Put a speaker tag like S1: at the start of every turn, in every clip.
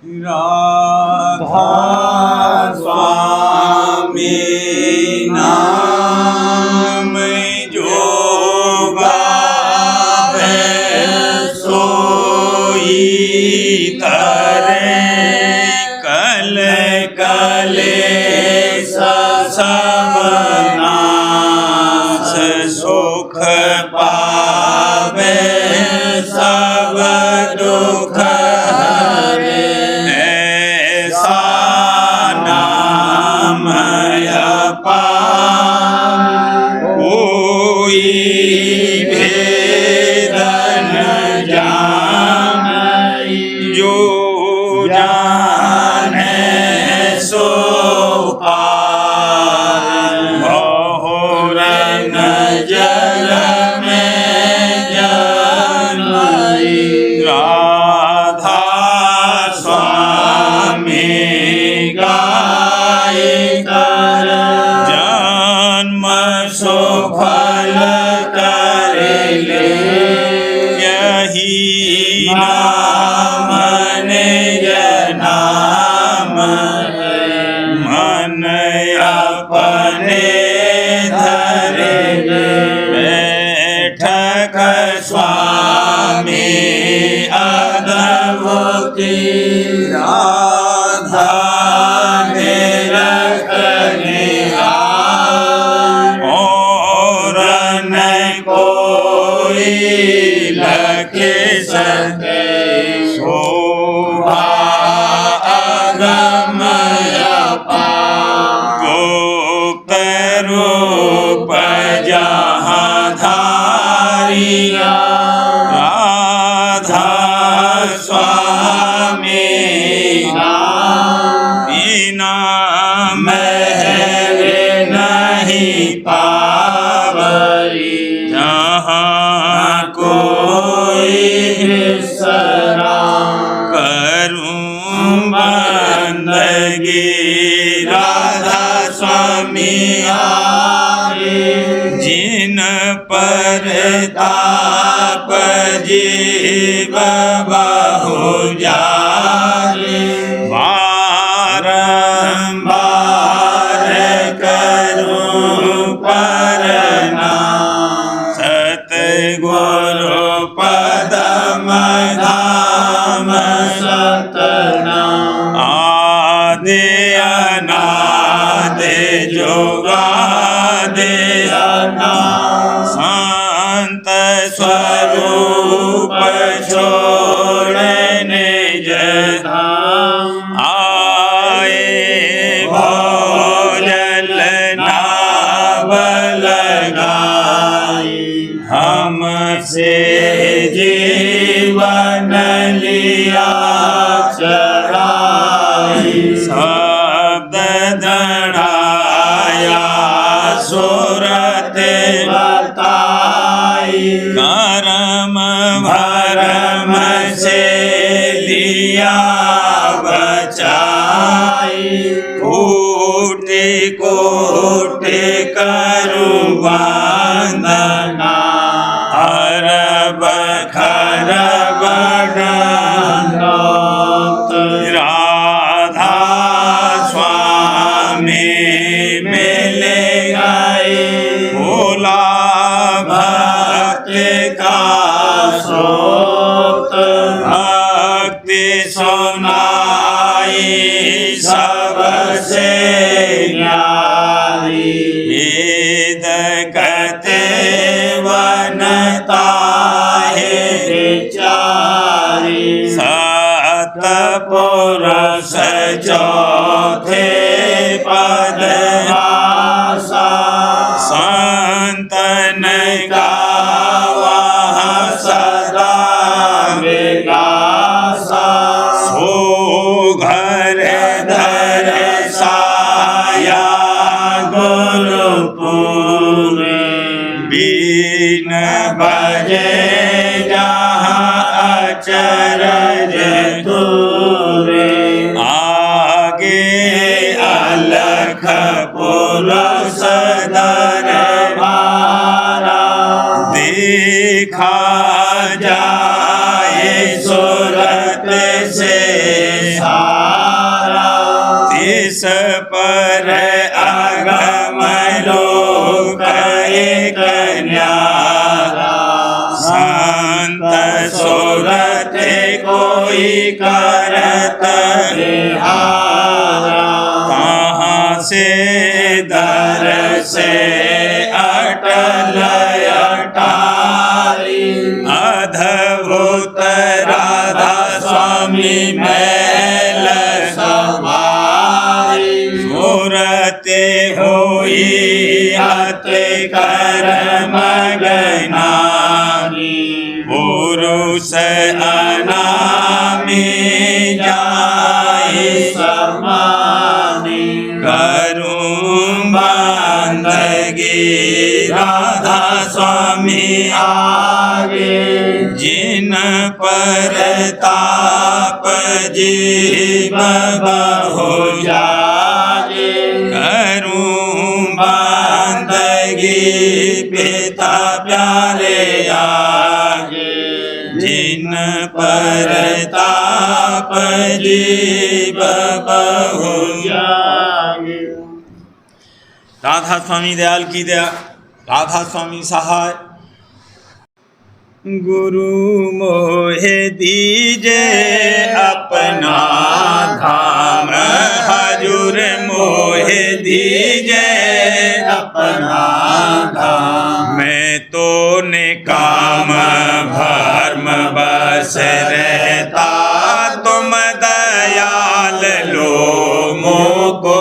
S1: राधा स्वामी नाम जो गावे सोई तरे कल कलेश सब नाश सुख पावे सब दुख हरे ऐसा नाम अपार कोई भेद न जाने जो जाने सो पार बहुर न जल में जन्मई राधा स्वामी गाय कर जन्म सुफल करे ले यही नाम निज नाम मन अपने धरे बैठक स्वामी अद्भुति राधा और न कोई लगे सके शोभा अगम अपार गुप्त रूप जहाँ धारिया राधा स्वामी बिना महल नहीं पावरी जहाँ कोई सरा करूं बंदगी राधा स्वामी आए जिन पर ताप जीव बहु जाए बारंबार करूं परना सतगुरु पदम धाम सतना आदि अनादि जुगादि अनादि संत स्वरूप छोड़ने जधाम आए भोजल नाव लगाई हमसे जीवन लिया चढ़ाई शब्द जड़ाया सूरत बताई करम भरम से लिया बचाई कोटि कोटि करूं वंदना अरब खरब दंडोत राधा स्वामी मिले गए भोला भक्त का स्रोत भक्ति सुनाई सबसे न्यारी वेद कहते वनता है विचारी सतपुरुष चौथे पद आसा संतन का वह सदा विलासा सो घर धर साया गुरुपुर बीन बजे जहाँ अचरज दूरे आगे अलख पर अगम लोक एक न्यारा, संत सुरत कोई करत बिहारा, कहाँ से दर से अटल अटारी, अद्भुत राधा स्वामी मैल समारी, मूर्ति हुई अति कर्म गनानी, पुरुष अनामी जाई समानी, करूं बंदगी राधा स्वामी आगे, जिन पर ताप जीव बहु जागे, करूं बंदगी पिता प्यारे आगे, जिन पर ताप जीव बहु जागे। राधा स्वामी दयाल की दया, राधा स्वामी सहाय। गुरु मोहे दीजे अपना धाम, हजूर मोहे दीजे अपना धाम, मैं तो निकाम भर्म बस रहता, तुम दयाल लो मोको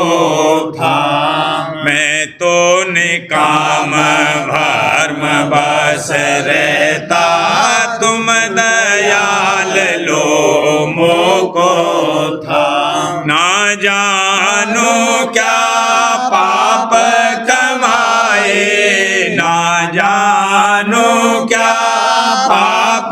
S1: थाम, मैं तो निकाम भर्म बस रहता, तुम दयाल लो मोको थाम, ना जानो क्या पाप कमाए, ना जानो क्या पाप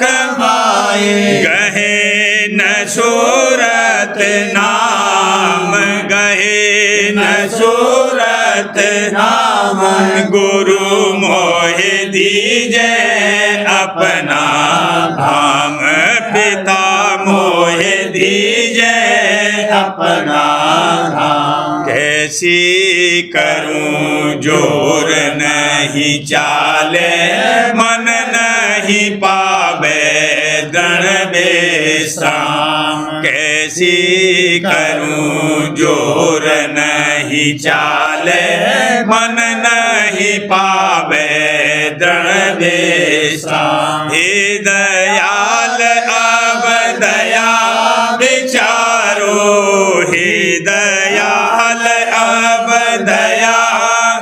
S1: कमाए, गहे न सूरत नाम, गहे न सूरत नाम, गुरु मोहे दीजे अपना धाम, पिता मोहे दीजे अपना धाम, कैसी करूं जोर नहीं चाले, मन नहीं पावे दण बेसाम, कैसी करूं जोर नहीं चाले, मन नहीं पावे दृढ़ बेसाम, हे दयाल अब दया विचारो, हे दयाल अब दया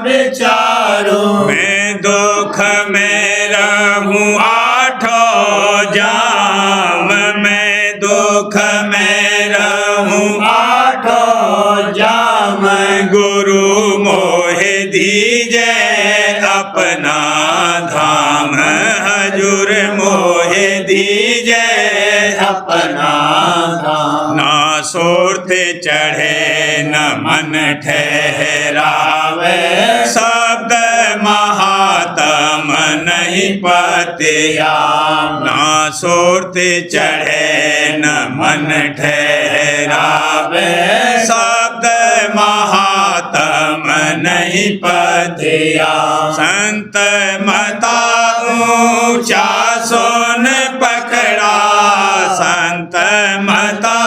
S1: विचारो, मैं दुख में रहूं आठों जाम, मैं दुख में रहूं आठों जाम, गुरु मोहे दीजे अपना धाम, हजूर मोहे दीजे अपना धाम, ना सोरते चढ़े न मन ठहरावे, शब्द महात्म नहीं पतिया, ना सोरते चढ़े न मन ठहरावे, शब्द महात्म नहीं पतिया, संत मता ऊंचा सोन पकड़ा, संत मता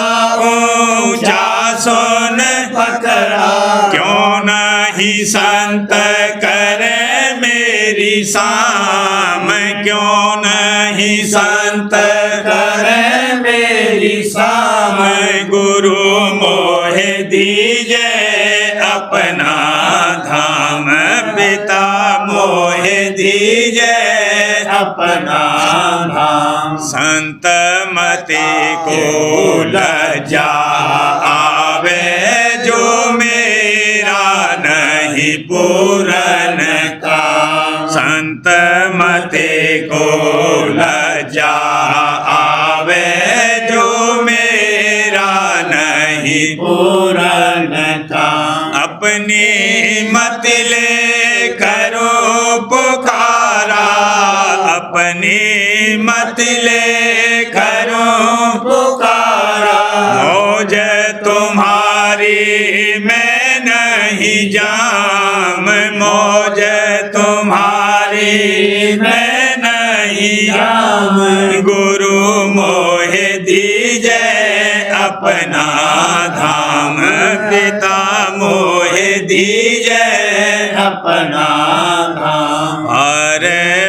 S1: ऊंचा सोन पकड़ा, क्यों नहीं संत करे मेरी शाम, क्यों नहीं संत करे मेरी शाम, गुरु मोहे दीजे अपना धाम, पिता मोहे दीजे अपना धाम, संत मते को लज्जा आवे, जो मेरा नहीं पूरन का, संत मते को लज्जा आवे, जो मेरा नहीं पूरन का, अपनी मत ले करो पुकारा, अपनी मत ले करो पुकारा, मौज तुम्हारी मैं नहीं जाम मौज तुम्हारी मैं नहीं जाम गुरु मोहे दीजे अपना धाम पिता मोहे दीजे अपना धाम हर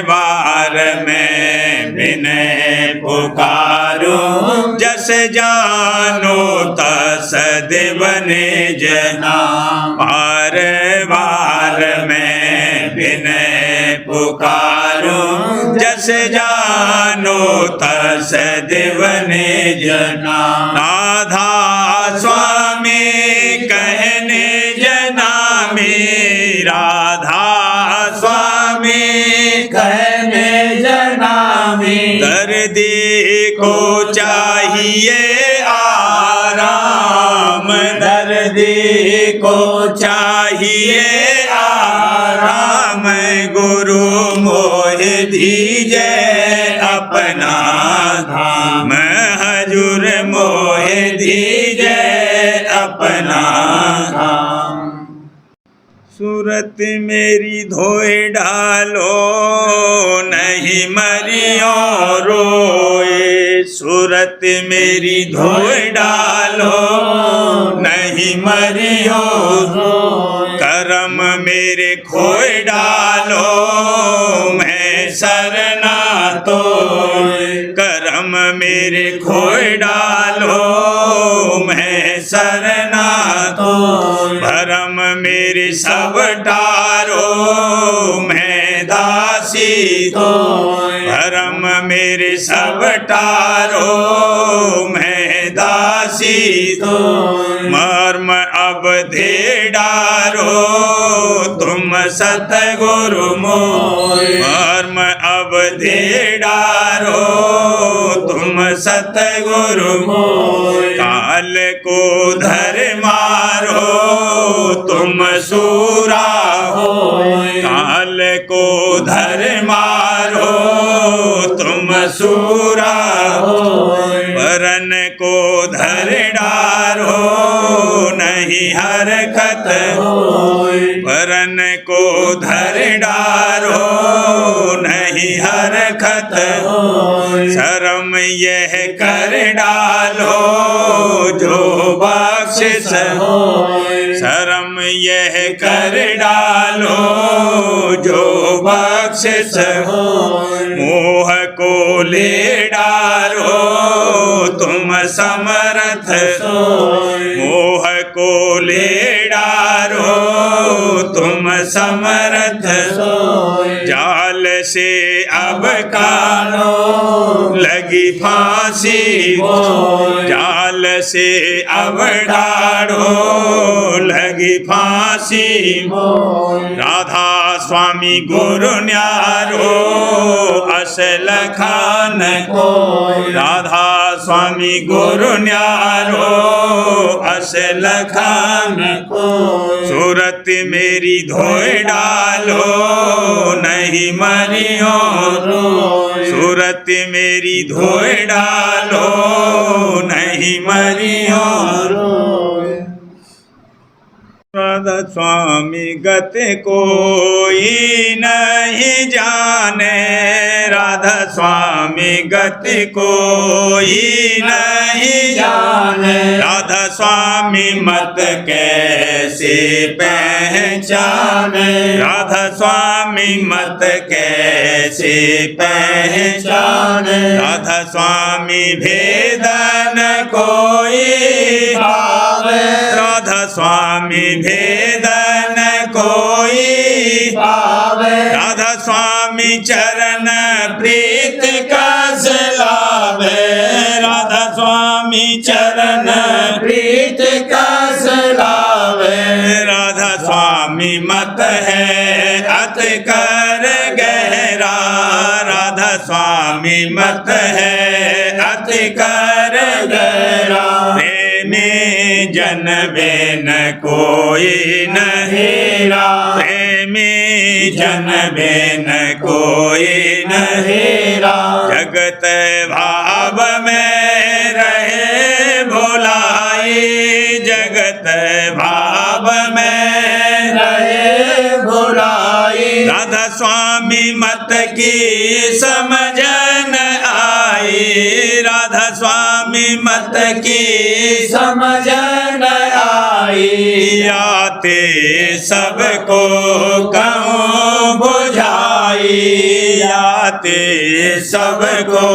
S1: बार मैं विनय पुकारूं जस जानो तस देवने जना बार बार मैं विनय पुकारूं जस जानो तस देवने जना राधा स्वामी कहने जना में राधा स्वामी कहने जना में दर्दी को चाहिए आराम दर्दी को चाहिए आराम गुरु मोहे दीजे अपना धाम हजूर मोहे दीजे अपना धाम सूरत मेरी धोए डालो नहीं मरियो रोए सूरत मेरी धोए डालो नहीं मरियो रोए करम मेरे खोए डालो मैं सरना तो करम मेरे खोए डालो मैं सरना तो भरम मेरे सब टारो मैं दासी तो भरम मेरे सब टारो मैं दासी तो मर्म अब दे डारो तुम सतगुरु मोय मर्म अब दे डारो तुम सतगुरु मोय काल को धर मारो तुम सूरा हो काल को धर मारो तुम सूरा हो वरन को धर डारो नहीं हरकत हो वरन को धर डारो नहीं हरकत हो शर्म यह कर डालो जो बख्शिश हो शर्म यह कर डालो जो बख्शिश हो मोह को ले डालो तुम समर्थ मोह को ले डालो तुम समर्थ जाल से अब कानो लगी फांसी जाल से अब ढाड़ो लगी फांसी राधा स्वामी गुरु न्यारो असल खान को राधा स्वामी गुरु न्यारो असल खान को सूरत मेरी धोए डालो नहीं मरियो सूरत मेरी धोए डालो नहीं मरियो राधा स्वामी गत कोई नहीं जाने राधा स्वामी गत कोई नहीं जाने राधा स्वामी मत कैसे पहचाने राधा स्वामी मत कैसे पहचाने राधा स्वामी भेदन कोई पावे राधा स्वामी भेदन कोई पावे राधा स्वामी चरण प्रीत कस लावे राधा स्वामी चरण प्रीत कस लावे राधा स्वामी मत है अत कर गहरा राधा स्वामी मत है अत कर गहरा प्रेमी जन बिन कोई नहीरा प्रेमी जन बिन कोई नहीरा जगत भाव में रहे भोलाई जगत भाव राधा स्वामी मत की समझ न आई, राधा स्वामी मत की
S2: समझ न आई।
S1: आते सबको कहूँ बुझाई, आते सबको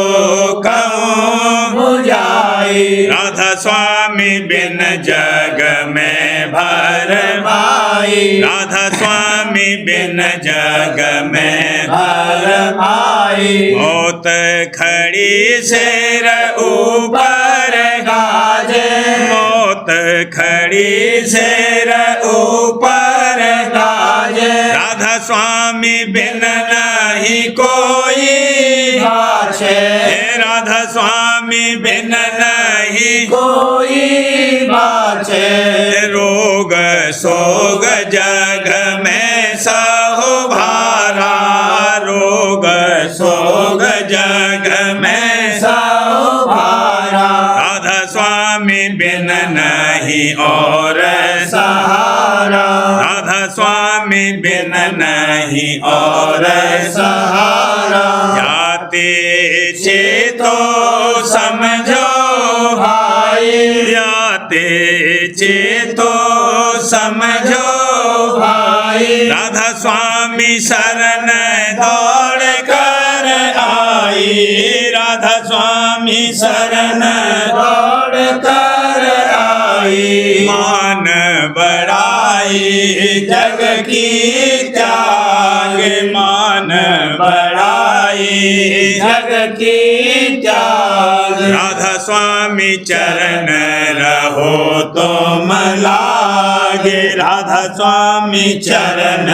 S1: कहूँ
S2: बुझाई।
S1: राधा स्वामी बिन जग में भर
S2: माई,
S1: राधा स्वामी बिन जग में
S2: भर माई।
S1: मौत खड़ी शेर ऊपर
S2: गाजे,
S1: मौत खड़ी शेर ऊपर
S2: गाजे।
S1: राधा स्वामी बिन नहीं कोई
S2: बाछे,
S1: हे राधा स्वामी बिन नहीं
S2: कोई बाछे।
S1: रोग सोग जग में सहो भारा, रोग सोग जग में
S2: सहो भारा।
S1: राधा स्वामी बिन नहीं और
S2: सहारा,
S1: राधा स्वामी बिन नहीं और
S2: सहारा।
S1: जाते चेतो समझो
S2: भाई,
S1: जाते चेतो समझो
S2: भाई।
S1: राधा स्वामी शरण दौड़ कर आई, राधा स्वामी शरण
S2: दौड़ कर आई।
S1: मान बढ़ाई जग की त्याग, मान बढ़ाई
S2: जग की त्याग।
S1: राधा स्वामी चरण रहो तुम लागे, राधा स्वामी चरण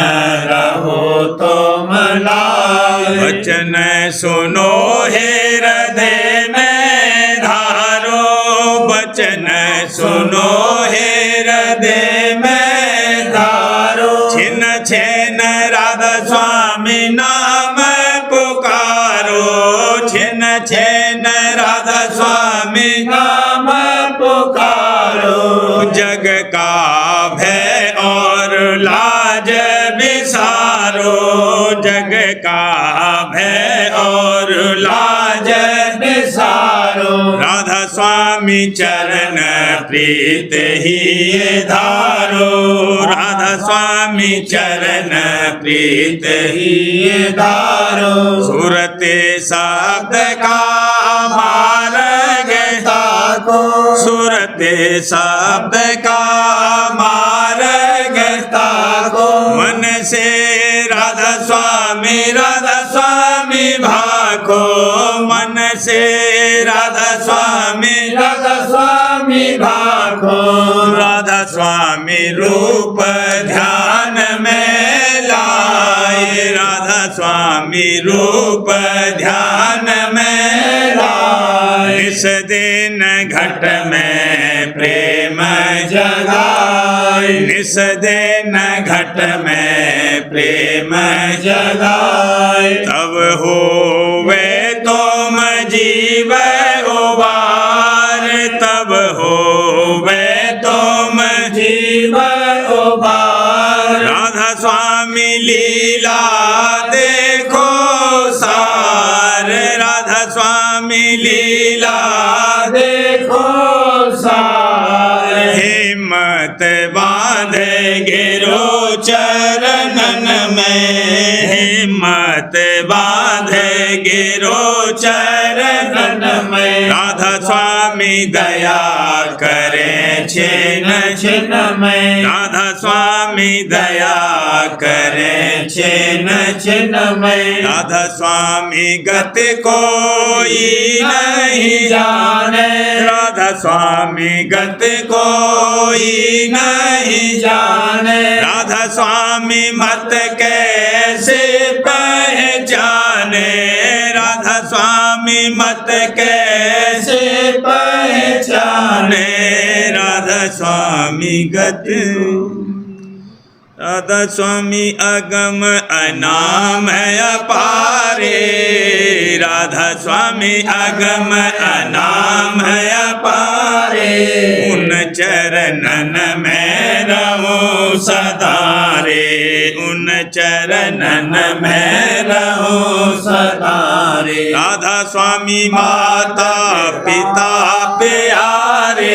S2: रहो तुम लागे।
S1: वचन सुनो हे हृदय में धारो, वचन सुनो हे हृदय में
S2: धारो।
S1: छिन छिन राधा स्वामी नाम पुकारो, छिन छिन राधा स्वामी
S2: नाम पुकारो।
S1: जग का भय और लाज बिसारो, जग का भय और लाज
S2: बिसारो।
S1: राधा स्वामी चरण प्रीत ही धारो, राधा स्वामी चरण प्रीत ही
S2: धारो।
S1: सुरते शब्द का मार्ग
S2: ताको,
S1: सुरते शब्द का मार्ग
S2: ताको।
S1: मन से राधा स्वामी भाको, मन से राधा स्वामी
S2: राधा स्वामी भाको।
S1: राधा स्वामी रूप ध्यान में लाए, राधा स्वामी रूप ध्यान में लाए। इस दिन घट में प्रेम
S2: जगाए,
S1: इस दिन घट में प्रेम
S2: जगाए।
S1: तब होवे तुम जीव उबार, तब होवे तुम
S2: जीव उबार।
S1: राधा स्वामी लीला देखो सार, राधा स्वामी लीला
S2: देखो सार।
S1: हिम्मत बांधे गिरो चरणन में, हिम्मत बांधे गिरो चरणन में। राधा स्वामी दया करे छिन
S2: छिन में,
S1: राधा स्वामी दया करे छिन
S2: छिन में।
S1: राधा स्वामी गति कोई नहीं
S2: जाने,
S1: राधा स्वामी गति कोई नहीं
S2: जाने।
S1: राधा स्वामी मत कैसे पहचाने, राधा स्वामी मत कैसे
S2: पहचाने।
S1: राधा स्वामी गति राधा स्वामी अगम अनाम अपारे, राधा स्वामी अगम अनाम अपारे। उन चरणन में रहो सदा रे, उन चरणन में
S2: मैं रहूं सदा रे।
S1: राधा स्वामी माता पिता प्यारे,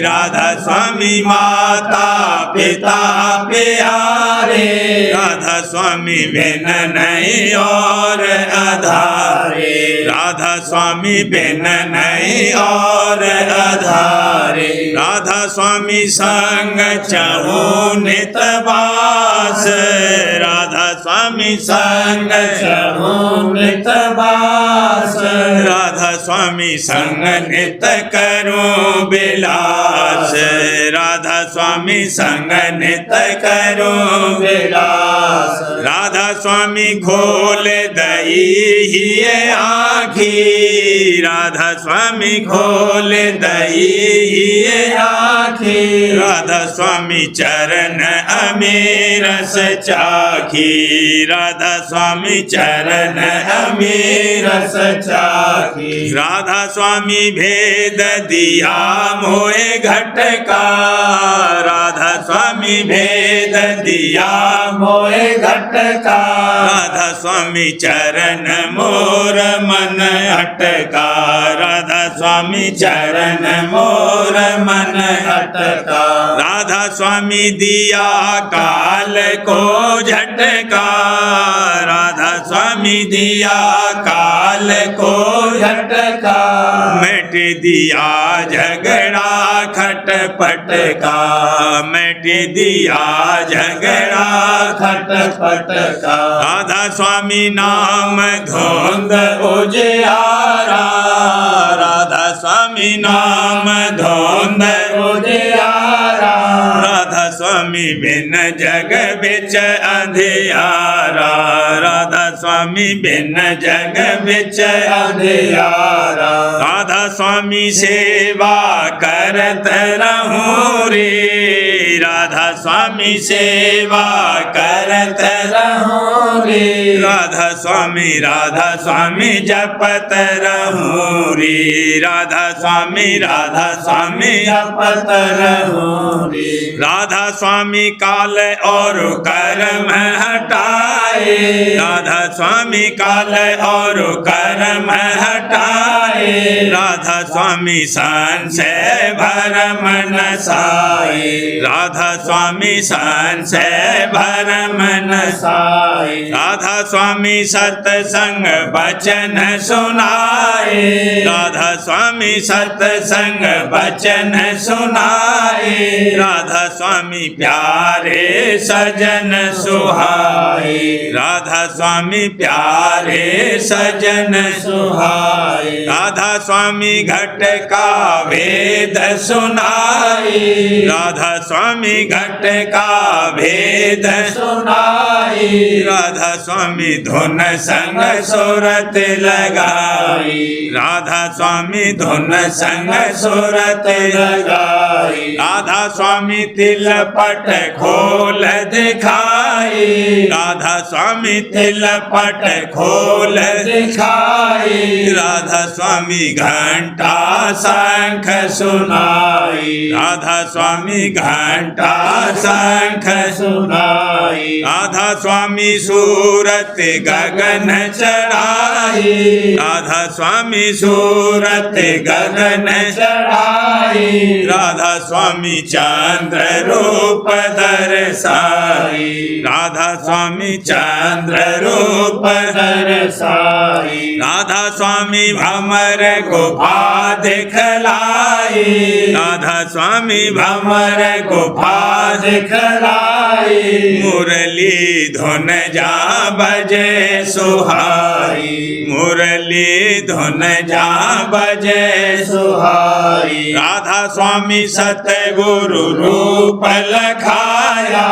S1: राधा स्वामी माता पिता प्यारे, राधा स्वामी बिन नहीं और आधारे, राधा स्वामी बिन नहीं और आधारे, राधा स्वामी संग चहु नित बास, राधा स्वामी संग
S2: चहु नित बास,
S1: राधा स्वामी संग नित करूं बिलास, राधा स्वामी संग नित करूं
S2: विलास,
S1: राधा स्वामी खोल दई ही आँखी, राधा स्वामी खोल दई ही
S2: आँखी,
S1: राधा स्वामी चरण अमीरस चाखी, राधा स्वामी चरण
S2: रस चाखी,
S1: राधा स्वामी भेद दिया मोए घटका, राधा स्वामी भेद दिया
S2: मोए घटका,
S1: राधा स्वामी चरण मोर मन अटका, राधा स्वामी चरण मोर मन
S2: अटका,
S1: राधा स्वामी दिया काल को झटका, राधा स्वामी दिया काल को
S2: झटका,
S1: मिट दिया झगड़ा खटपट का, मिट दिया झगड़ा
S2: खटपट का,
S1: राधा स्वामी नाम धुंध
S2: उजियारा,
S1: राधा स्वामी नाम धुंध
S2: उजियारा,
S1: राधा स्वामी बिन जग बिच अंधियारा, राधा स्वामी बिन जग बिच
S2: अंधियारा,
S1: राधा स्वामी सेवा करत रहूं रे, राधा स्वामी सेवा करत
S2: रहूं रे,
S1: राधा स्वामी जपत रहूं रे, राधा स्वामी
S2: जपत रहूं रे,
S1: राधा स्वामी काल और कर्म हटाए, राधा स्वामी काल और कर्म हटाए, राधा स्वामी संशय भरम नसाए, राधा स्वामी संशय भरम
S2: साई,
S1: राधा स्वामी सत्संग वचन सुनाए, राधा स्वामी सत्संग वचन सुनाए, राधा स्वामी प्यारे सजन सुहाए, राधा स्वामी प्यारे सजन
S2: सुहाई,
S1: राधा स्वामी घट का वेद सुनाए, राधा स्वामी घट का वेद
S2: सुनाई,
S1: राधा स्वामी धुन संग सुरत लगाई, राधा स्वामी धुन संग सुरत
S2: लगाई,
S1: राधा स्वामी तिलपट खोल दिखाई, राधा स्वामी तिलपट खोल
S2: दिखाई,
S1: राधा स्वामी घंटा शंख सुनाई, राधा स्वामी घंटा शंख
S2: सुनाई,
S1: राधा स्वामी सूरत गगन चढ़ाई, राधा स्वामी सूरत गगन
S2: चढ़ाई,
S1: राधा स्वामी चंद्र रूप दर्शाई, राधा स्वामी चंद्र रूप
S2: दर्शाई,
S1: राधा स्वामी भमर गुफा दिखलाई, राधा स्वामी भमर गुफा
S2: दिखलाई,
S1: मुरली धुन जा बजे सुहाई, मुरली धुन जा बजे
S2: सुहाई,
S1: राधा स्वामी सतगुरु रूप लखाया,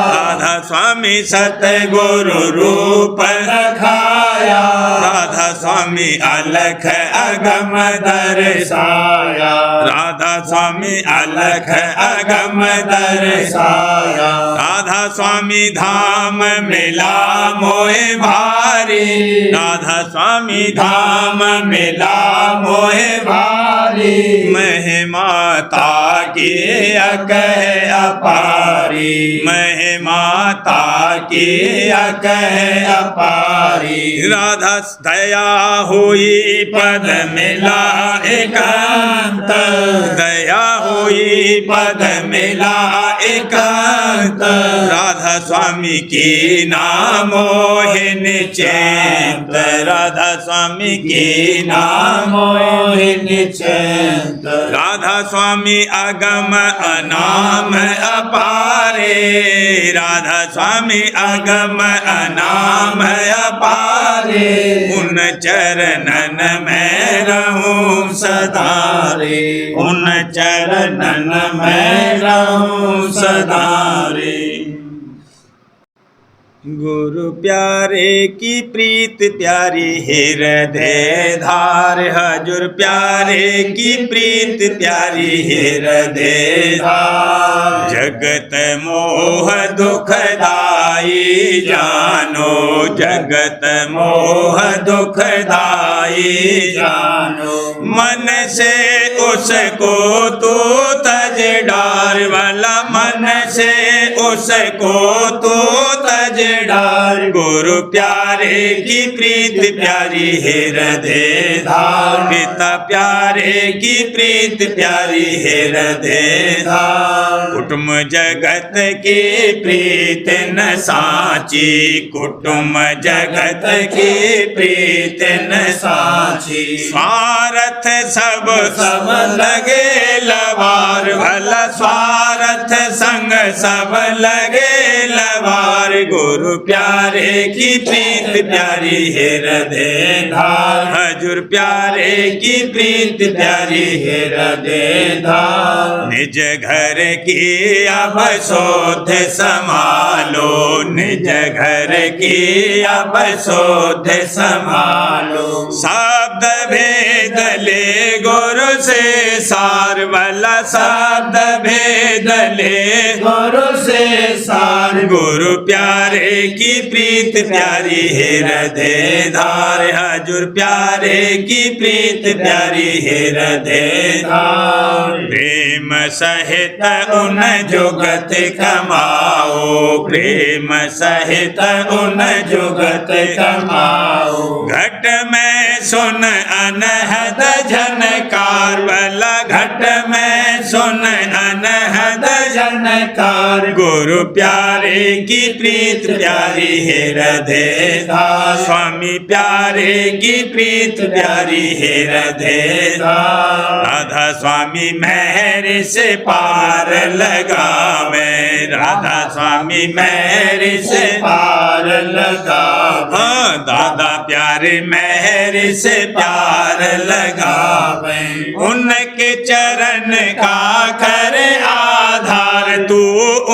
S1: राधा स्वामी सतगुरु रूप
S2: लखाया,
S1: राधा स्वामी अलख अगम दर्शाया,
S2: साया,
S1: राधा स्वामी अलख अगम
S2: दर्शाया
S1: राधा स्वामी धाम मिला मोहे भारी राधा स्वामी धाम मिला मोहे
S2: भारी
S1: महिमाता की अकह
S2: अपारी
S1: महिमाता की
S2: अकह अपारी
S1: राधा दया हुई पद मिला एकांत दया हुई पद मिला एकांत राधा स्वामी की नामो है निश्चिंत राधा स्वामी की
S2: नामो है निश्चिंत
S1: राधा स्वामी अगम अनाम अपारे राधा स्वामी अगम अनाम अपारे उन चरणन में रहूं सदा रे उन चरणन में रहूं सदा रे गुरु प्यारे की प्रीत प्यारी हृदय धार हजूर प्यारे की प्रीत प्यारी हृदय धार जगत मोह दुखदाई जानो जगत मोह दुखदाई जानो मन से उसको तू तज डार वाला मन से उसको तू तज डार गुरु प्यारे की प्रीत प्यारी हृदय धार पिता प्यारे की प्रीत प्यारी हृदय धार कुटुंब जगत की प्रीत न साची कुटुंब जगत की प्रीत न साची स्वार्थ सब सब लगे लवार भला स्वार्थ संग सब लगे लवार गुरु प्यारे की प्रीत प्यारी हृदय धार हजूर प्यारे की प्रीत प्यारी हृदय धार निज घर की अब शोध संभालो निज घर की अब शोध संभालो शब्द भेद ले गुरु से सार वाला शब्द भेद ले गुरु से सार गुरु प्यारे की प्रीत प्यारी हृदय धार हजूर प्यारे की प्रीत प्यारी हृदय धार प्रेम सहित उन जुगत कमाओ प्रेम सहित उन जुगत कमाओ घट में सुन अनहद झनकार वाला घट में सुन अनहद झनकार गुरु प्यारे की प्रीत प्यारी हृदय धार स्वामी प्यारे की प्रीत प्यारी हृदय धार राधा स्वामी मेहर से पार लगावे राधा स्वामी मेहर से पार लगावे दादा प्यारे मेहर से प्यार लगावे उनके चरण का कर आधार तू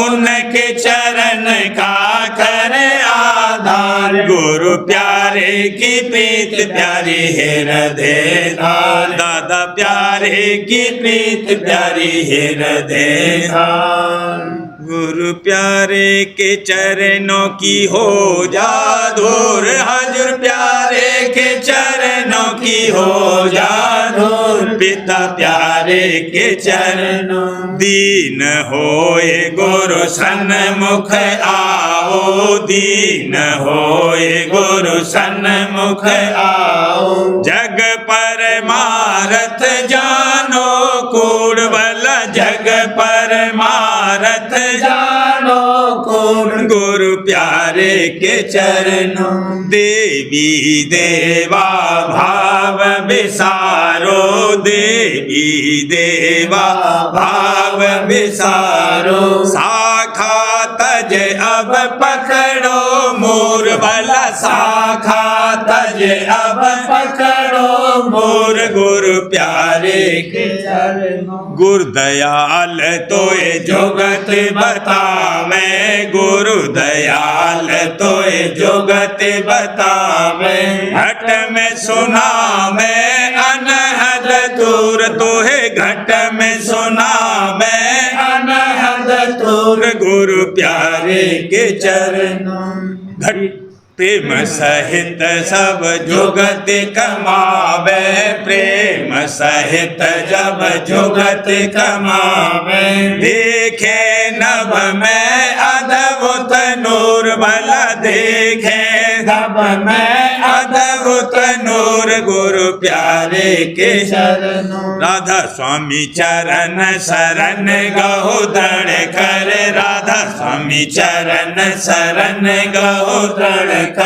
S1: उनके चरण का कर आधार गुरु प्यारे की प्रीत प्यारी हृदय धार दादा प्यारे की प्रीत प्यारी हृदय धार गुरु प्यारे के चरणों की हो जा दूर हजूर प्यारे के चरणों की हो जा दूर पिता प्यारे के चरणों दीन होए गुरु सन्मुख आओ दीन होए गुरु सन्मुख आओ जग परमारथ जानो कूड़ वाला जग परमारथ जानो कूड़ गुरु प्यारे के चरणों देवी देवा भाव विसारो देवी देवा भाव विसारो शाखा तज अब पकड़ो मोर वाला शाखा तज अब पकड़ो मोर गुरु प्यारे के चरणों गुरु दयाल तोए जुगत बतावे गुरु दयाल तोए जुगत बतावे घट में सुना मैं अनहद दूर तोहे घट में सुना गुरु प्यारे के
S2: चरणों
S1: घट प्रेम सहित सब जुगत कमावे, प्रेम सहित जब जुगत कमावे, देखे नभ में अद्भुत नूर भला देखे
S2: सब में
S1: अद्भुत नूर गुरु प्यारे के
S2: चरणों
S1: राधा स्वामी चरण शरण गहो दृढ़ कर, राधा स्वामी चरण शरण गहो दृढ़ कर,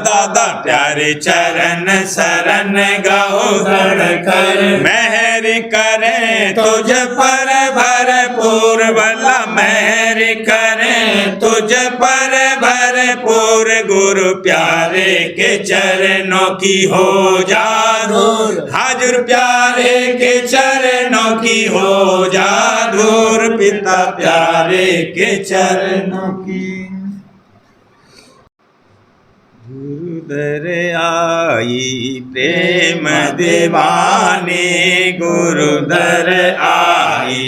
S1: दादा प्यारे चरण शरण गहो दृढ़ कर, मेहर करे तुझ पर भरपूर भला, मेहर करे तुझ पर भरपूर गुरु प्यारे के चरणों की हो जादूर, हाजुर प्यारे के चरणों की हो जादूर, पिता प्यारे के चरणों की। गुरुदर आई प्रेम दीवानी, गुरुदर आई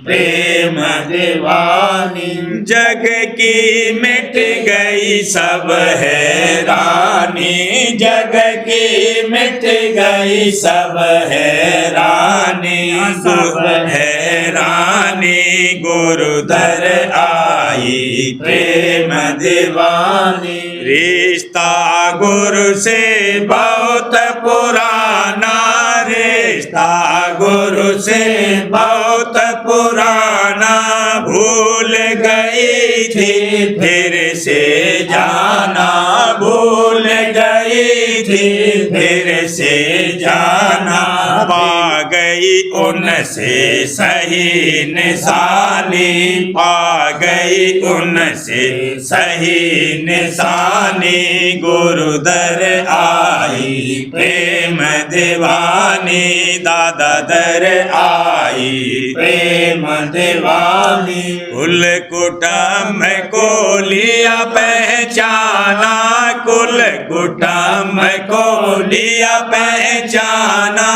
S1: प्रेम
S2: दीवानी,
S1: जग की मिट गई सब हैरानी, जग की मिट गई सब हैरानी, सब हैरानी गुरुदर आई प्रेम दीवानी, रिश्ता गुरु से बहुत पुराना, रिश्ता गुरु से बहुत पुराना, भूल गई थी फिर से जाना, भूल गई थी फिर से जाना, पा गई उनसे सही निशानी, पा गई उनसे सही निशानी, गुरुदर आई प्रेम दीवानी, दादा दर आई
S2: प्रेम दीवानी,
S1: कुल कुटुंब को लिया पहचाना, कुल कुटुंब को लिया पहचाना,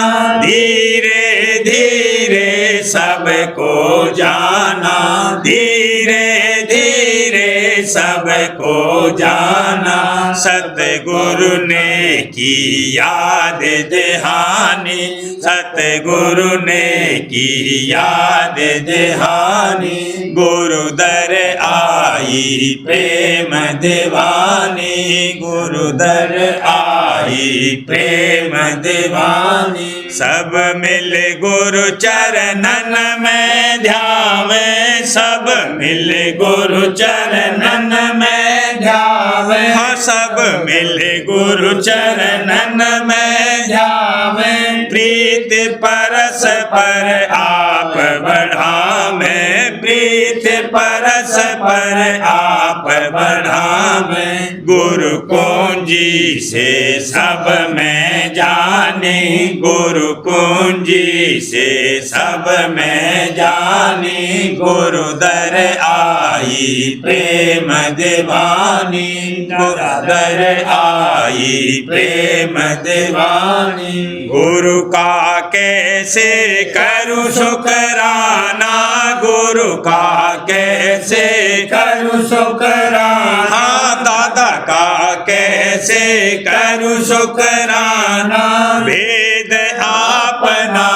S1: धीरे धीरे सबको जाना, धीरे धीरे सबको जाना, सतगुरु ने की याद दहानी, सतगुरु ने की याद दहानी, गुरुदर आई प्रेम दीवानी, गुरुदर आई प्रेम दीवानी, सब मिल गुरु चरणन में ध्यावे, सब मिल गुरु चरणन में ध्यावे, हाँ सब मिल गुरु चरणन में ध्यावे, प्रीत परस पर आप बढ़ावे, प्रीत परस पर आप बढ़ावे, गुरु कुंजी से सब में जाने, गुरु कुंजी से सब में जाने, गुरुदर आई प्रेम दीवानी, गुरुदर आई प्रेम दीवानी, गुरु का कैसे करूं शुकराना, गुरु का कैसे करूं शुकराना, हाँ दादा का कैसे करूं शुकराना, वेद आपना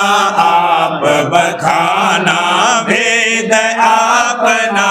S1: आप बखाना, वेद आपना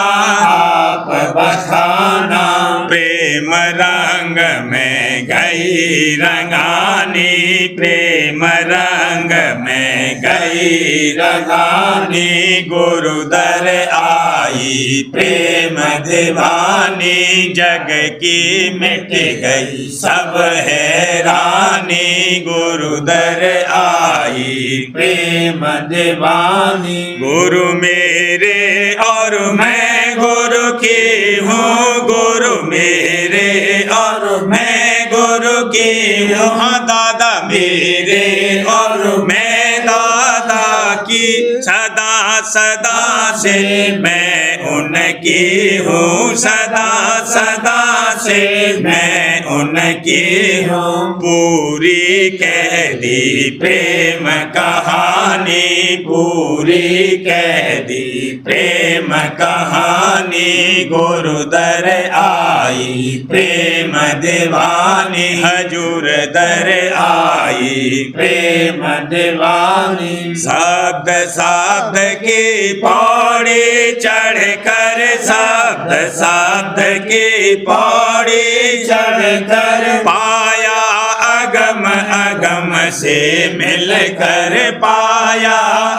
S1: आप बखाना, प्रेम रंग में गई रंगानी, प्रेम रंग में गई रंगानी, गुरुदर आई प्रेम दीवानी, जग की मिट गई सब हैरानी, गुरुदर आई
S2: प्रेम दीवानी,
S1: गुरु मेरे और मैं गुरु की हूँ, गुरु मेरे और मैं गुरु की हूँ, हाँ दादा मेरे और मैं दादा की, सदा सदा से मैं उनकी हूँ, सदा सदा से मैं उन की हूँ पूरी कह दी प्रेम कहानी, पूरी कह दी प्रेम कहानी। गुरु दर आई प्रेम दीवानी, हजूर दर आई
S2: प्रेम दीवानी।
S1: शब्द शब्द की पौड़ी चढ़ कर, शब्द शब्द की पौड़ी चढ़ कर पाया अगम अगम से मिल कर, पाया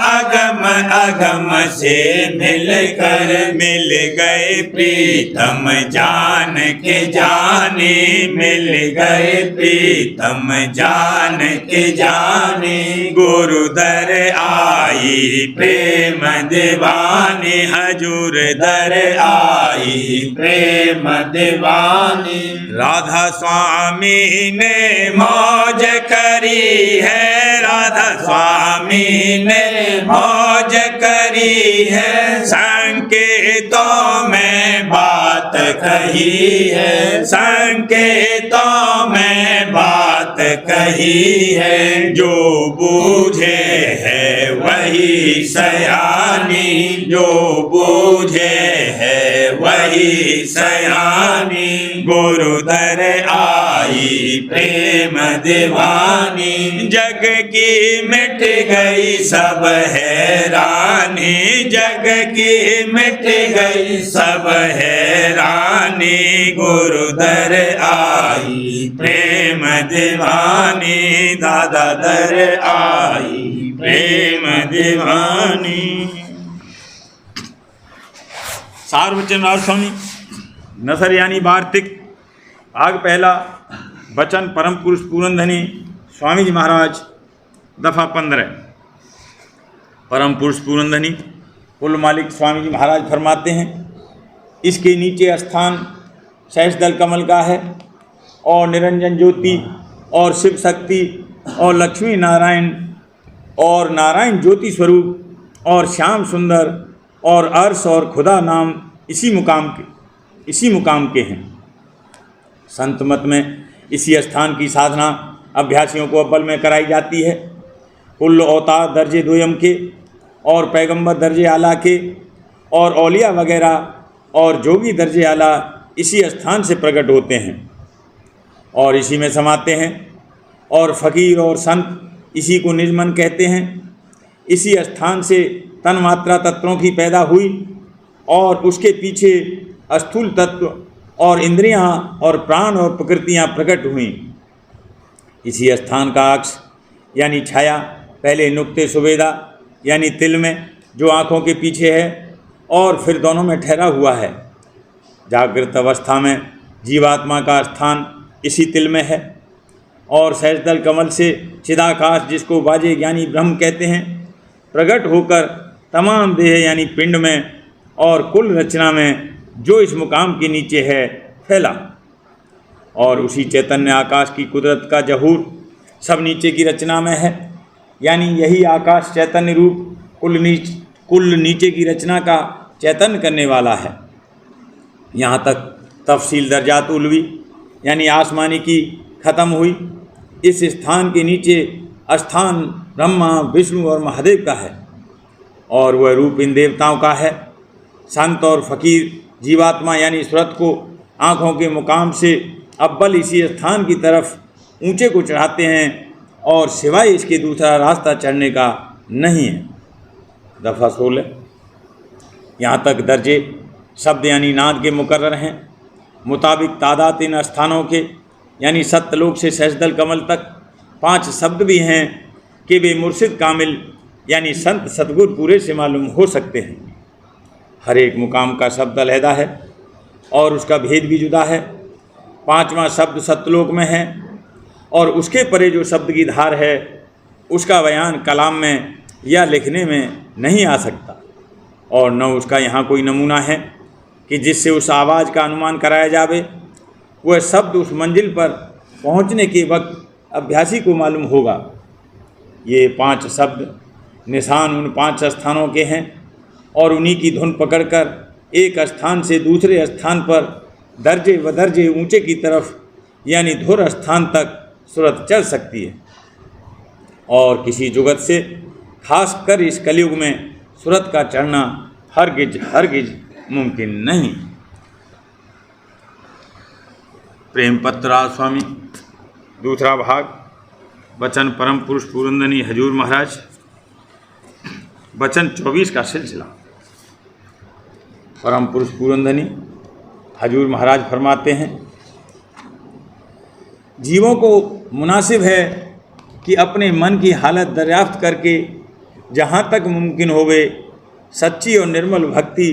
S1: अगम अगम से मिल कर। मिल गए प्रीतम जान के जानी, मिल गए प्रीतम जान के जानी। गुरु दर आई प्रेम दीवानी, हजूर दर आई
S2: प्रेम दीवानी।
S1: राधा स्वामी ने मौज करी है, राधा स्वामी ने मौज करी है। संकेतों में बात कही है, संकेतों में बात कही है। जो बूझे है वही सयानी, जो बूझे है वही सयानी। गुरु दर आई प्रेम दीवानी, जग की मिट गई सब हैरानी, जग की मिट गई सब हैरानी। गुरु दर आई प्रेम दीवानी, दादा दर आई प्रेम दीवानी। सार्वजन राज स्वामी नसर यानी वार्तिक भाग पहला, वचन परम पुरुष पूरनधनी स्वामी जी महाराज, दफा 15। परम पुरुष पूरनधनी कुल मालिक स्वामी जी महाराज फरमाते हैं, इसके नीचे स्थान सहस्त्रदल कमल का है और निरंजन ज्योति और शिव शक्ति और लक्ष्मी नारायण और नारायण ज्योति स्वरूप और श्याम सुंदर और अर्श और खुदा नाम इसी मुकाम के हैं। संत मत में इसी स्थान की साधना अभ्यासियों को अव्वल में कराई जाती है। कुल अवतार दर्जे दोयम के और पैगंबर दर्जे आला के और औलिया वगैरह और जोगी दर्जे आला इसी स्थान से प्रकट होते हैं और इसी में समाते हैं, और फ़कीर और संत इसी को निज मन कहते हैं। इसी स्थान से तन मात्रा तत्वों की पैदा हुई और उसके पीछे स्थूल तत्व और इंद्रियां और प्राण और प्रकृतियां प्रकट हुईं। इसी स्थान का अक्ष यानी छाया पहले नुक्ते सुबेदा यानी तिल में जो आँखों के पीछे है और फिर दोनों में ठहरा हुआ है। जागृत अवस्था में जीवात्मा का स्थान इसी तिल में है और सहस्त्रदल कमल से चिदाकाश, जिसको बाजे ज्ञानी ब्रह्म कहते हैं, प्रकट होकर तमाम देह यानी पिंड में और कुल रचना में जो इस मुकाम के नीचे है फैला। और उसी चैतन्य आकाश की कुदरत का जहूर सब नीचे की रचना में है, यानी यही आकाश चैतन्य रूप कुल नीचे की रचना का चैतन्य करने वाला है। यहाँ तक तफसील दर्जात उलवी यानी आसमानी की ख़त्म हुई। इस स्थान के नीचे स्थान ब्रह्मा, विष्णु और महादेव का है और वह रूप इन देवताओं का है। संत और फकीर जीवात्मा यानी सुरत को आँखों के मुकाम से अव्वल इसी स्थान की तरफ ऊंचे को चढ़ाते हैं और सिवाय इसके दूसरा रास्ता चढ़ने का नहीं है। दफ़ा 16। यहाँ तक दर्जे शब्द यानी नाद के मुकर्रर हैं। मुताबिक तादाद इन स्थानों के यानी सत्यलोक से सहस्त्रदल कमल तक 5 शब्द भी हैं कि वे मुर्शिद कामिल यानी संत सतगुर पूरे से मालूम हो सकते हैं। हर एक मुकाम का शब्द अलहदा है और उसका भेद भी जुदा है। 5वां शब्द सत्यलोक में है और उसके परे जो शब्द की धार है उसका बयान कलाम में या लिखने में नहीं आ सकता और न उसका यहाँ कोई नमूना है कि जिससे उस आवाज़ का अनुमान कराया जावे। वह शब्द उस मंजिल पर पहुँचने के वक्त अभ्यासी को मालूम होगा। ये 5 शब्द निशान उन 5 स्थानों के हैं और उन्हीं की धुन पकड़कर एक स्थान से दूसरे स्थान पर दर्जे व दर्जे ऊंचे की तरफ यानी धुर स्थान तक सूरत चढ़ सकती है, और किसी जुगत से खासकर इस कलयुग में सूरत का चढ़ना हरगिज मुमकिन नहीं। प्रेम पत्र स्वामी दूसरा भाग, वचन परम पुरुष पूरनधनी हजूर महाराज, वचन 24 का सिलसिला। परम पुरुष पूरनधनी हजूर महाराज फरमाते हैं, जीवों को मुनासिब है कि अपने मन की हालत दरियाफ्त करके जहाँ तक मुमकिन होवे सच्ची और निर्मल भक्ति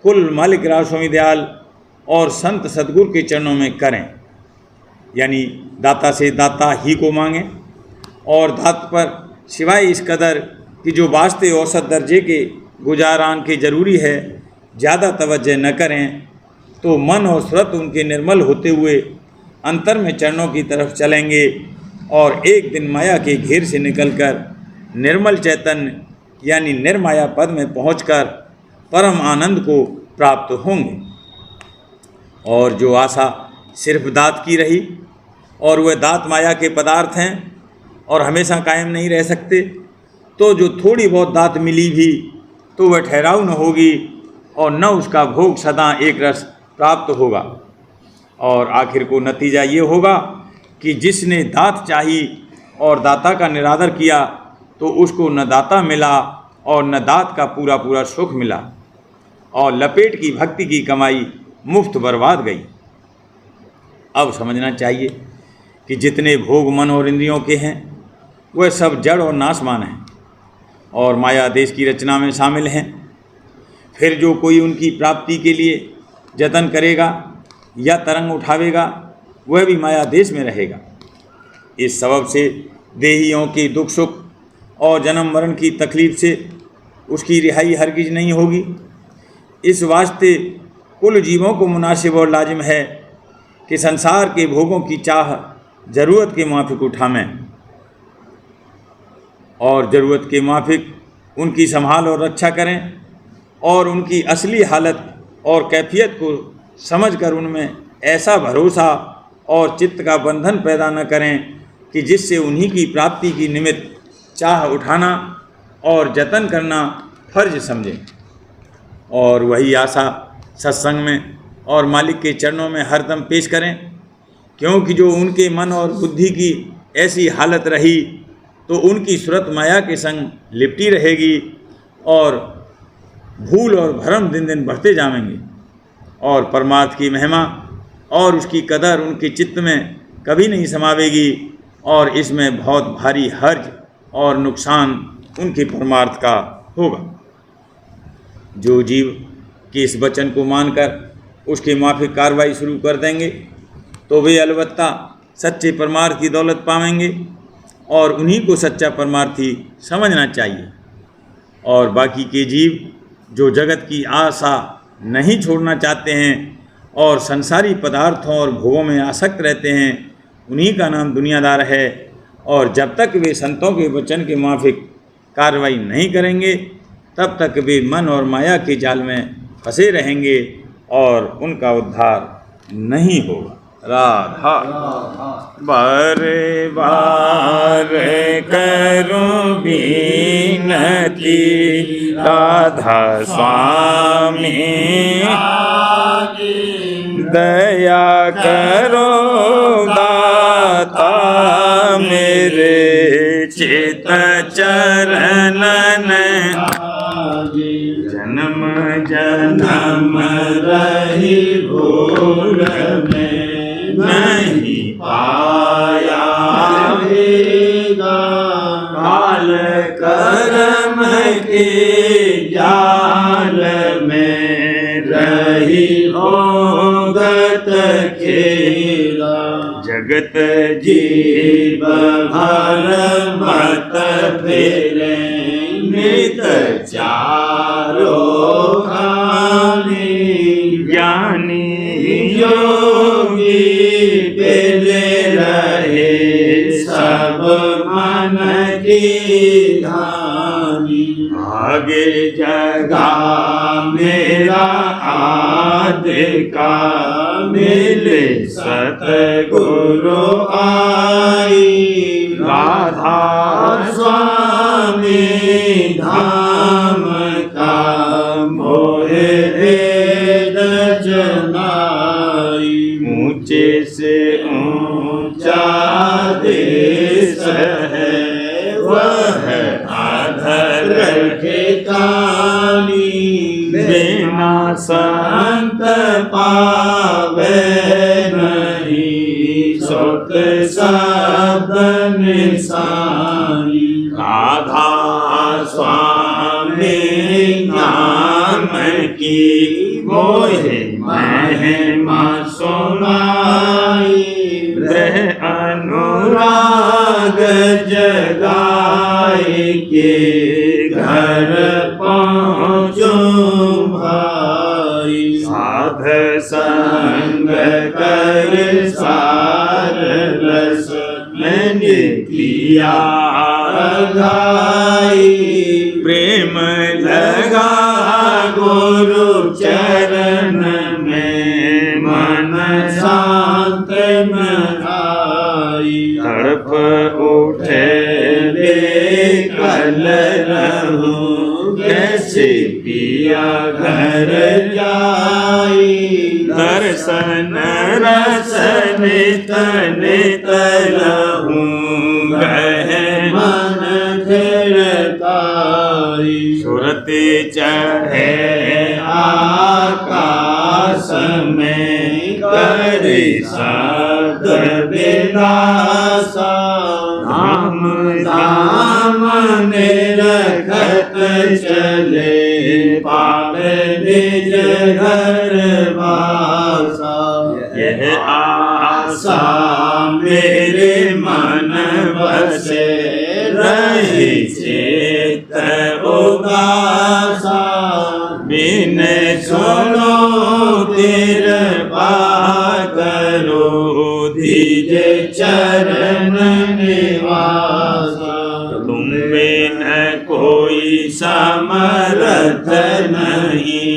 S1: कुल मालिक राज स्वामी दयाल और संत सद्गुरु के चरणों में करें, यानी दाता से दाता ही को मांगें, और दात पर सिवाय इस कदर कि जो वास्ते औसत दर्जे के गुजारान के ज़रूरी है ज़्यादा तवज्जो न करें, तो मन और सूरत उनके निर्मल होते हुए अंतर में चरणों की तरफ चलेंगे और एक दिन माया के घेर से निकलकर निर्मल चैतन्य यानी निर्माया पद में पहुंचकर परम आनंद को प्राप्त होंगे। और जो आशा सिर्फ दात की रही और वह दात माया के पदार्थ हैं और हमेशा कायम नहीं रह सकते, तो जो थोड़ी बहुत दात मिली भी तो वह ठहराव न होगी और न उसका भोग सदा एक रस प्राप्त होगा, और आखिर को नतीजा ये होगा कि जिसने दात चाही और दाता का निरादर किया तो उसको न दाता मिला और न दात का पूरा पूरा सुख मिला, और लपेट की भक्ति की कमाई मुफ्त बर्बाद गई। अब समझना चाहिए कि जितने भोग मन और इंद्रियों के हैं वह सब जड़ और नाशमान हैं और माया देश की रचना में शामिल हैं। फिर जो कोई उनकी प्राप्ति के लिए जतन करेगा या तरंग उठावेगा वह भी माया देश में रहेगा। इस सबब से देहियों के दुख सुख और जन्म मरण की तकलीफ से उसकी रिहाई हरगिज नहीं होगी। इस वास्ते कुल जीवों को मुनासिब और लाजिम है कि संसार के भोगों की चाह ज़रूरत के माफिक उठावें और ज़रूरत के माफिक उनकी संभाल और रक्षा करें, और उनकी असली हालत और कैफियत को समझकर उनमें ऐसा भरोसा और चित्त का बंधन पैदा न करें कि जिससे उन्हीं की प्राप्ति की निमित्त चाह उठाना और जतन करना फर्ज समझें, और वही आशा सत्संग में और मालिक के चरणों में हरदम पेश करें, क्योंकि जो उनके मन और बुद्धि की ऐसी हालत रही तो उनकी सूरत माया के संग लिपटी रहेगी और भूल और भरम दिन दिन बढ़ते जाएंगे, और परमार्थ की महिमा और उसकी कदर उनके चित्त में कभी नहीं समावेगी, और इसमें बहुत भारी हर्ज और नुकसान उनके परमार्थ का होगा। जो जीव के इस वचन को मानकर उसके माफिक कार्रवाई शुरू कर देंगे तो वे अलबत्ता सच्चे परमार्थ की दौलत पावेंगे, और उन्हीं को सच्चा परमार्थी समझना चाहिए। और बाकी के जीव जो जगत की आशा नहीं छोड़ना चाहते हैं और संसारी पदार्थों और भोगों में आसक्त रहते हैं, उन्हीं का नाम दुनियादार है, और जब तक वे संतों के वचन के माफिक कार्रवाई नहीं करेंगे तब तक वे मन और माया के जाल में फंसे रहेंगे और उनका उद्धार नहीं होगा। राधा बारे बारे करूं बीनती, राधा स्वामी दया करो दाता मेरे चित चरणन, जन्म जन्म रही भूल में नहीं पाया काल कर्म के जाल में रही होगत खेला, जगत जीव भर मत फेरे नित चारो खानी, ज्ञानी योगी पेले रहे सब मन की धानी, आगे जगा
S2: मेरा आदि का मिले सतगुरु आई। राधा स्वामी धाम का मोहे वेद जनाई। ऊंचे से ऊंचा देश है वह आधर ठिकानी। बिना संत पावे नहीं सुख शब्द निशानी। राधा स्वामी नाम की मोहे महिमा सुनाई। ग्रह अनुराग जगाए के घर पहुँचो भाई। साध संग कर सार रस मैंने किया गाई। प्रेम लगा गुरु चरण में मन शांत आई। तड़प उठे बेकल रहूं कैसे पिया घर जाई। दर्शन रसन तन तरहूं गहे मन फिरताई। सुरते चढ़े आकाश में करे शब्द विलासा। धाम धाम निरखत चले पावे निज घर वासा। यह आशा मेरे मन बसे रही चित उदासा। बिन सुनो कृपा करो दीज चरण निवासा। तुम बिन कोई समर्थ नहीं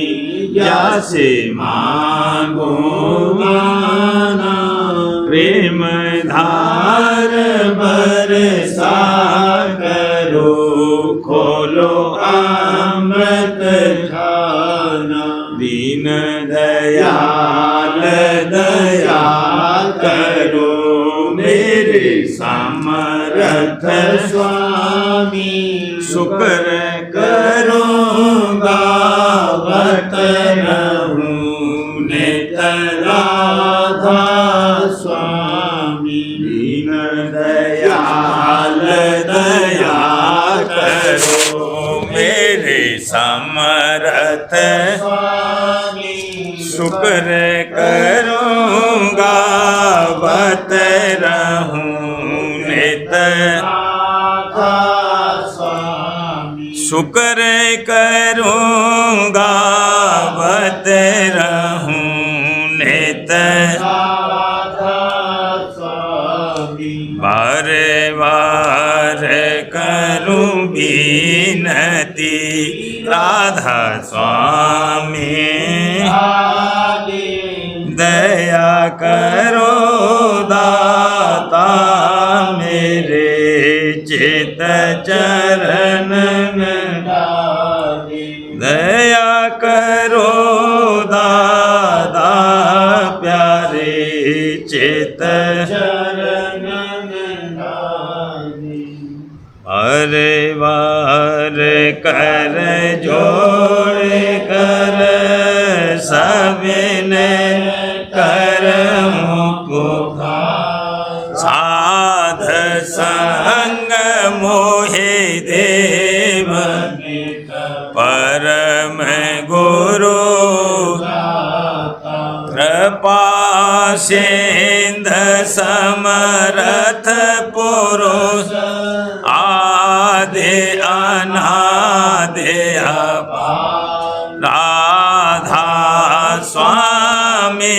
S2: जैसे मांगो माना। प्रेम धार बरसा करो खोलो अमृत खाना। दीन दयाल दया करो मेरे समर्थ स्वामी। शुक्र करूँगा बत रहूं नित राधा स्वामी। दीन दयाल दया करो मेरे समर्थ स्वामी। शुक्र करूँगा बत रहूं नित राधा स्वामी। शुक्र करूँगा बत रहूं नित राधा स्वामी। बार बार करूं विनती राधा स्वामी। दया करो दाता मेरे चित चरण डाली। दया करो दादा प्यारे चित चरण डाली। बार बार कर जोड़ कर सबने करमु पुकार। साध संग मोहे देव परम गुरु। कृपा सिंध समरथ पुरुष। आदि अनादि अपार। राधा स्वामी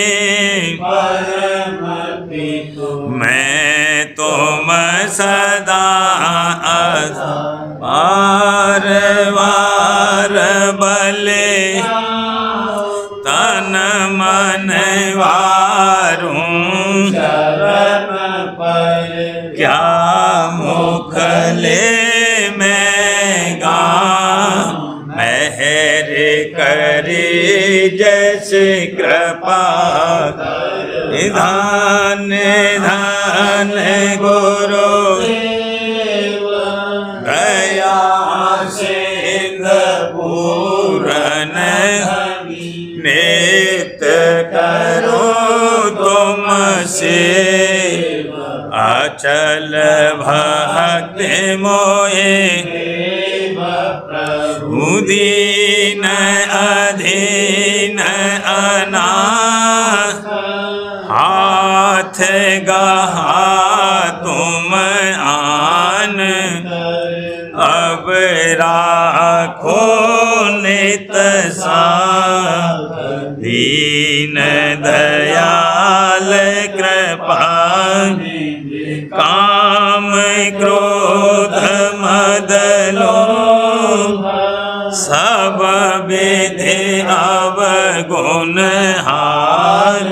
S2: मैं तुम सदा बार बार बले तन मन वारूं क्या मुख ले मैं गाऊं। मेहर करी जैसे कृपा धन धन गुरु दया सिंधु पूरन नित्य करो तुम से अचल भक्ति मोहे दीन अधीन अनाथ हाथ गहा तुम आन अब राखो नित साथ दीन दयाल कृपा काम क्रोध मद लोभ सब विधि अवगुण हार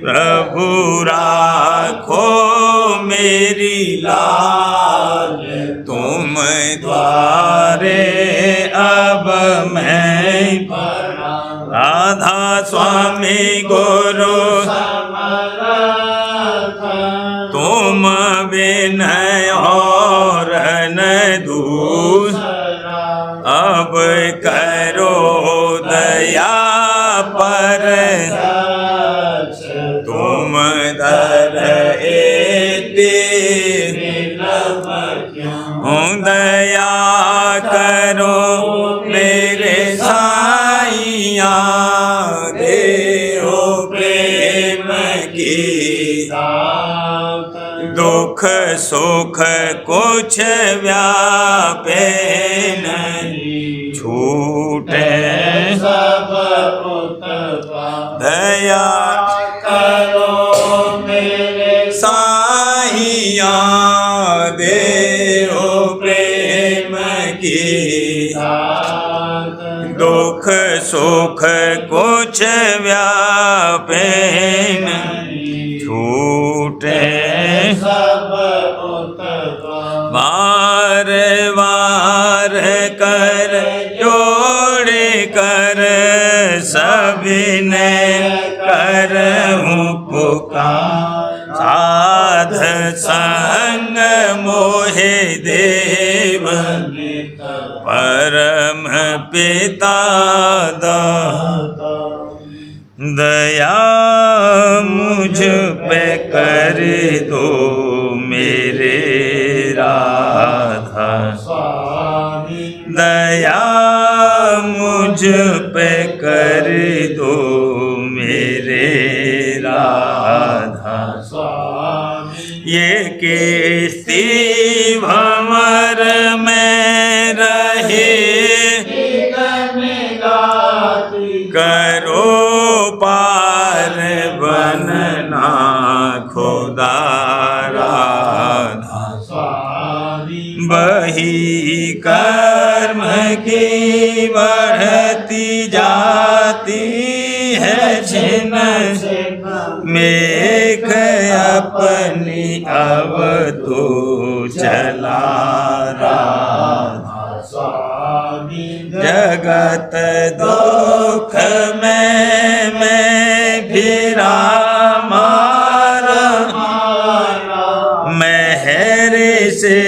S2: प्रभु राखो मेरी लाल तुम द्वारे अब मैं राधा स्वामी गुरु तुम विनय और न दूर अब करो दया पर तुम दर दया करो मेरे साईया देहो प्रेम की दुख सुख कुछ व्यापे नहीं छूटे सब दया करो मेरे साईया देहो प्रेम की दुख सुख कुछ व्यापे नहीं छूटे सब बार बार कर जोड़ कर सभिने करहूं पुकार साध संग मोहे देव परम पिता दाता दया मुझ पे कर दो मेरे राधा दया मुझ पे कर दो मेरे राधा ये किस्ती भंवर में रहे करो पार बनना खुदा राधा बही कर्म की बढ़ती जाती है छिन मेघ अपनी अब तो चला राधा जगत दुख में मैं फिरा मारा मेहर से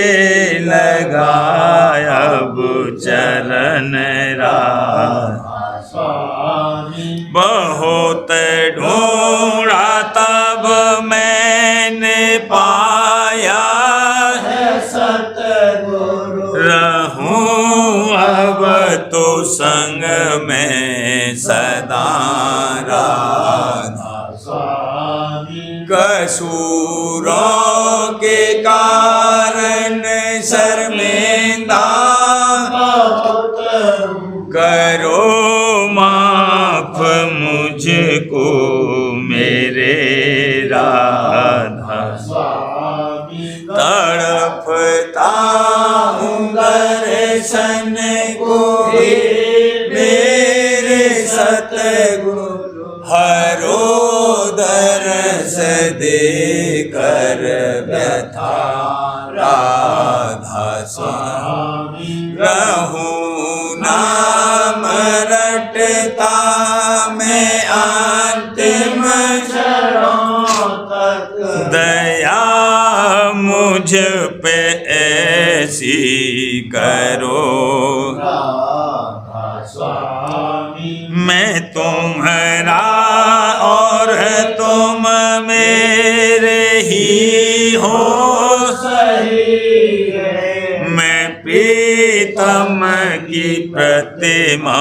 S2: लगाया अब चरण राधा बहुत ढूंढा तब मैंने पाया सतगुरु रहूं अब तो संग में सदा राधा कसूरों के कारण शर्मिंदा करो माफ मुझको मेरे राधा तड़पता हूँ दर्शन को सतगुरु हरो दरस दे कर व्यथा राधा स्वामी रहूं नाम रटता मैं अंतिम क्षणों तक दया मुझ पे ऐसी करो मैं तुम्हारा और तुम मेरे ही हो सही है मैं प्रीतम की प्रतिमा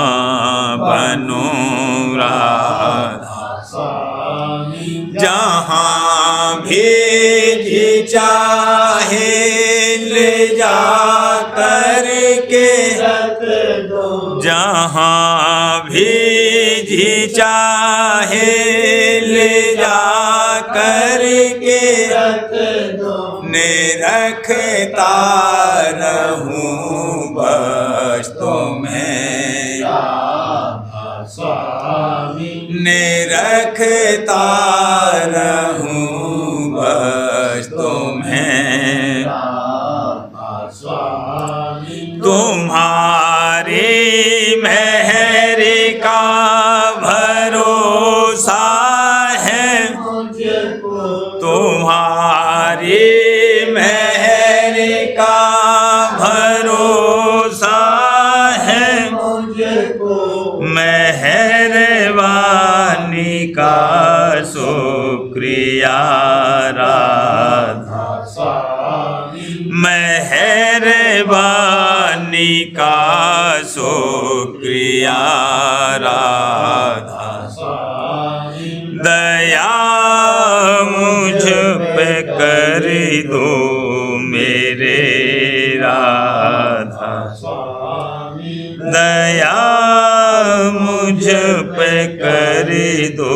S2: बनूं राधा स्वामी जहाँ भी जी चाहे ले जा करके रख दो जहाँ भी जी चाहे ले जा करके रख दो निरखता रहूं बस तुम्हें राधा स्वामी निरखता रहूं बस तुम्हें राधा स्वामी तुम्हारी मेहर का भरोसा है मुझको तुम्हारी मेहर का भरोसा है मुझको मेहरबानी का शुक्रिया राधा स्वामी मेहरबानी का शुक्रिया राधा स्वामी दया मुझ पे कर दो मेरे राधा स्वामी दया मुझ पे कर दो